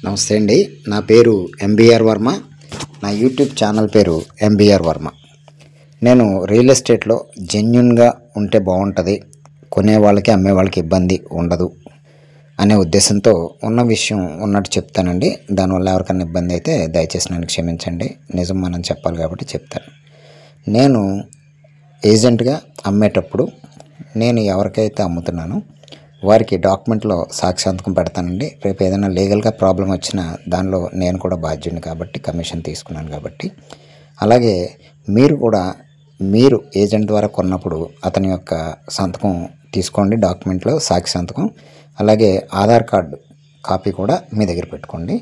నమస్తే అండి. నా పేరు ఎంబీఆర్ వర్మ. నా యూట్యూబ్ ఛానల్ పేరు ఎంబీఆర్ వర్మ. నేను రియల్ ఎస్టేట్లో జెన్యున్గా ఉంటే బాగుంటుంది, కొనే వాళ్ళకి అమ్మే వాళ్ళకి ఇబ్బంది ఉండదు అనే ఉద్దేశంతో ఉన్న విషయం ఉన్నట్టు చెప్తానండి. దానివల్ల ఎవరికైనా ఇబ్బంది అయితే దయచేసి నన్ను క్షమించండి. నిజం మనం చెప్పాలి కాబట్టి చెప్తాను. నేను ఏజెంట్గా అమ్మేటప్పుడు నేను ఎవరికైతే అమ్ముతున్నానో వారికి డాక్యుమెంట్లో సాక్షి సంతకం పెడతానండి. రేపు ఏదైనా లీగల్గా ప్రాబ్లం వచ్చినా దానిలో నేను కూడా బాధ్యుడిని కాబట్టి, కమిషన్ తీసుకున్నాను కాబట్టి. అలాగే మీరు కూడా మీరు ఏజెంట్ ద్వారా కొన్నప్పుడు అతని యొక్క సంతకం తీసుకోండి, డాక్యుమెంట్లో సాక్షి సంతకం. అలాగే ఆధార్ కార్డు కాపీ కూడా మీ దగ్గర పెట్టుకోండి.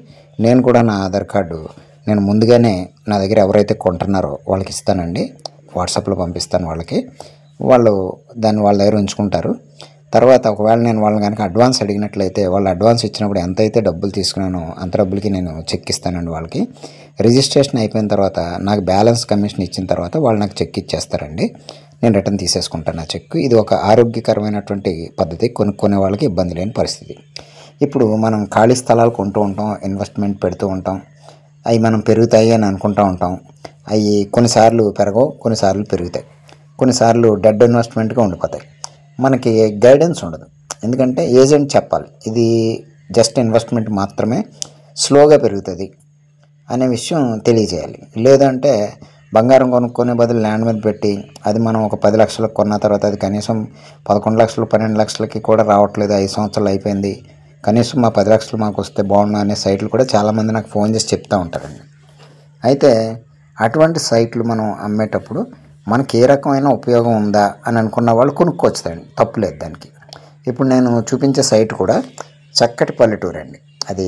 నేను కూడా నా ఆధార్ కార్డు నేను ముందుగానే నా దగ్గర ఎవరైతే కొంటున్నారో వాళ్ళకి ఇస్తానండి. వాట్సాప్లో పంపిస్తాను వాళ్ళకి. వాళ్ళు దాన్ని వాళ్ళ దగ్గర ఉంచుకుంటారు. తర్వాత ఒకవేళ నేను వాళ్ళని కనుక అడ్వాన్స్ అడిగినట్లయితే వాళ్ళు అడ్వాన్స్ ఇచ్చినప్పుడు ఎంతైతే డబ్బులు తీసుకున్నానో అంత డబ్బులకి నేను చెక్ ఇస్తానండి వాళ్ళకి. రిజిస్ట్రేషన్ అయిపోయిన తర్వాత నాకు బ్యాలెన్స్ కమిషన్ ఇచ్చిన తర్వాత వాళ్ళు నాకు చెక్ ఇచ్చేస్తారండి. నేను రిటర్న్ తీసేసుకుంటాను ఆ చెక్. ఇది ఒక ఆరోగ్యకరమైనటువంటి పద్ధతి, కొనుక్కునే వాళ్ళకి ఇబ్బంది లేని పరిస్థితి. ఇప్పుడు మనం ఖాళీ స్థలాలు కొంటూ ఉంటాం, ఇన్వెస్ట్మెంట్ పెడుతూ ఉంటాం. అవి మనం పెరుగుతాయి అని అనుకుంటూ ఉంటాం. అవి కొన్నిసార్లు పెరగవు, కొన్నిసార్లు పెరుగుతాయి, కొన్నిసార్లు డెడ్ ఇన్వెస్ట్మెంట్గా ఉండిపోతాయి. మనకి గైడెన్స్ ఉండదు. ఎందుకంటే ఏజెంట్ చెప్పాలి ఇది జస్ట్ ఇన్వెస్ట్మెంట్ మాత్రమే, స్లోగా పెరుగుతుంది అనే విషయం తెలియజేయాలి. లేదంటే బంగారం కొనుక్కునే బదులు ల్యాండ్ మీద పెట్టి అది మనం ఒక 10 లక్షలకు కొన్న తర్వాత అది కనీసం 11 లక్షలు 12 లక్షలకి కూడా రావట్లేదు, 5 సంవత్సరాలు అయిపోయింది, కనీసం మా 10 లక్షలు మాకు వస్తే బాగుండు అనే సైట్లు కూడా చాలామంది నాకు ఫోన్ చేసి చెప్తూ ఉంటారండి. అయితే అటువంటి సైట్లు మనం అమ్మేటప్పుడు మనకి ఏ రకమైన ఉపయోగం ఉందా అని అనుకున్న వాళ్ళు కొనుక్కొచ్చుతాయండి, తప్పులేదు దానికి. ఇప్పుడు నేను చూపించే సైట్ కూడా చక్కటి పల్లెటూరు అండి. అది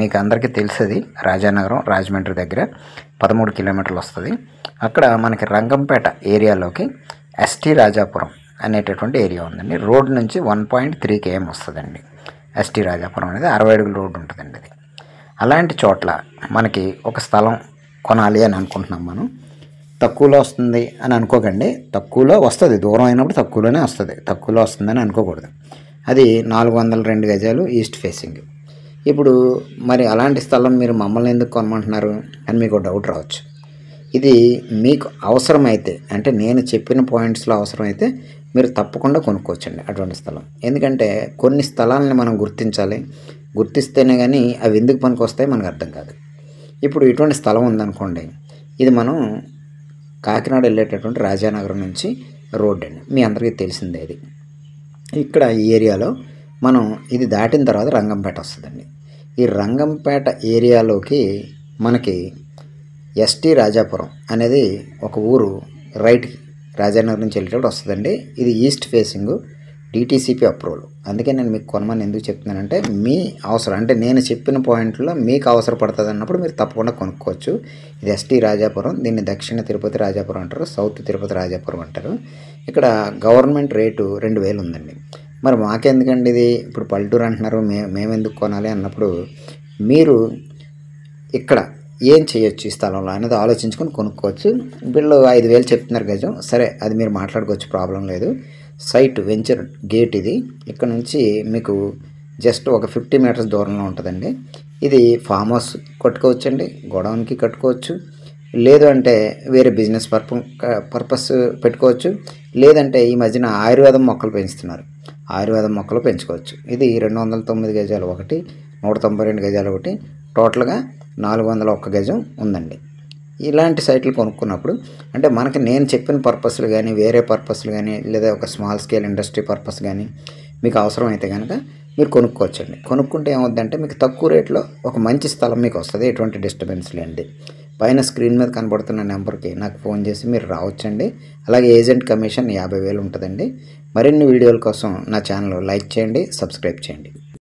మీకు అందరికీ తెలిసేది రాజానగరం, రాజమండ్రి దగ్గర 13 కిలోమీటర్లు వస్తుంది. అక్కడ మనకి రంగంపేట ఏరియాలోకి ఎస్టీ రాజాపురం అనేటటువంటి ఏరియా ఉందండి. రోడ్ నుంచి 1.3 km వస్తుందండి. ఎస్టీ రాజాపురం అనేది 60 అడుగుల రోడ్డు ఉంటుందండి. అది అలాంటి చోట్ల మనకి ఒక స్థలం కొనాలి అని అనుకుంటున్నాం మనం. తక్కువలో వస్తుంది అని అనుకోకండి, తక్కువలో వస్తుంది, దూరం అయినప్పుడు తక్కువలోనే వస్తుంది, తక్కువలో వస్తుందని అనుకోకూడదు. అది 402 గజాలు ఈస్ట్ ఫేసింగ్. ఇప్పుడు మరి అలాంటి స్థలం మీరు మమ్మల్ని ఎందుకు కొనమంటున్నారు అని మీకు డౌట్ రావచ్చు. ఇది మీకు అవసరమైతే, అంటే నేను చెప్పిన పాయింట్స్లో అవసరమైతే మీరు తప్పకుండా కొనుక్కోవచ్చండి అటువంటి స్థలం. ఎందుకంటే కొన్ని స్థలాలని మనం గుర్తించాలి, గుర్తిస్తేనే కానీ అవి ఎందుకు పనికి వస్తాయి మనకు అర్థం కాదు. ఇప్పుడు ఇటువంటి స్థలం ఉందనుకోండి, ఇది మనం కాకినాడ వెళ్ళేటటువంటి రాజానగరం నుంచి రోడ్ అండి, మీ అందరికీ తెలిసిందే. ఇది ఇక్కడ ఈ ఏరియాలో మనం ఇది దాటిన తర్వాత రంగంపేట వస్తుందండి. ఈ రంగంపేట ఏరియాలోకి మనకి ఎస్టీ రాజాపురం అనేది ఒక ఊరు రైట్కి రాజానగరం నుంచి వెళ్ళేటప్పుడు వస్తుందండి. ఇది ఈస్ట్ ఫేసింగ్, డిటీసీపీ అప్రూవల్. అందుకే నేను మీకు కొనమని ఎందుకు చెప్తున్నానంటే మీ అవసరం, అంటే నేను చెప్పిన పాయింట్లో మీకు అవసరపడుతుంది అన్నప్పుడు మీరు తప్పకుండా కొనుక్కోవచ్చు. ఇది ఎస్టీ రాజాపురం, దీన్ని దక్షిణ తిరుపతి రాజాపురం అంటారు, సౌత్ తిరుపతి రాజాపురం అంటారు. ఇక్కడ గవర్నమెంట్ రేటు 2000 ఉందండి. మరి మాకెందుకండి ఇది, ఇప్పుడు పల్లెటూరు అంటున్నారు, మేమెందుకు కొనాలి అన్నప్పుడు మీరు ఇక్కడ ఏం చేయొచ్చు ఈ స్థలంలో అనేది ఆలోచించుకొని కొనుక్కోవచ్చు. వీళ్ళు 5000 చెప్తున్నారు గజం, సరే అది మీరు మాట్లాడుకోవచ్చు, ప్రాబ్లం లేదు. సైట్ వెంచర్ గేట్ ఇది, ఇక్కడ నుంచి మీకు జస్ట్ ఒక 50 మీటర్స్ దూరంలో ఉంటుందండి. ఇది ఫామ్ హౌస్ కట్టుకోవచ్చండి, గోడౌన్కి కట్టుకోవచ్చు, లేదు అంటే వేరే బిజినెస్ పర్పస్ పెట్టుకోవచ్చు, లేదంటే ఈ మధ్యన ఆయుర్వేదం మొక్కలు పెంచుతున్నారు, ఆయుర్వేదం మొక్కలు పెంచుకోవచ్చు. ఇది 209 గజాలు ఒకటి, 192 గజాలు ఒకటి, టోటల్గా 401 గజం ఉందండి. ఇలాంటి సైట్లు కొనుక్కున్నప్పుడు అంటే మనకి నేను చెప్పిన పర్పస్లు కానీ, వేరే పర్పస్లు కానీ, లేదా ఒక స్మాల్ స్కేల్ ఇండస్ట్రీ పర్పస్ కానీ మీకు అవసరం అయితే కనుక మీరు కొనుక్కోవచ్చండి. కొనుక్కుంటే ఏమవుద్దంటే మీకు తక్కువ రేట్లో ఒక మంచి స్థలం మీకు వస్తుంది, ఎటువంటి డిస్టర్బెన్స్ లేనిది. పైన స్క్రీన్ మీద కనబడుతున్న నెంబర్కి నాకు ఫోన్ చేసి మీరు రావచ్చండి. అలాగే ఏజెంట్ కమిషన్ 50,000 ఉంటుందండి. మరిన్ని వీడియోల కోసం నా ఛానల్ లైక్ చేయండి, సబ్స్క్రైబ్ చేయండి.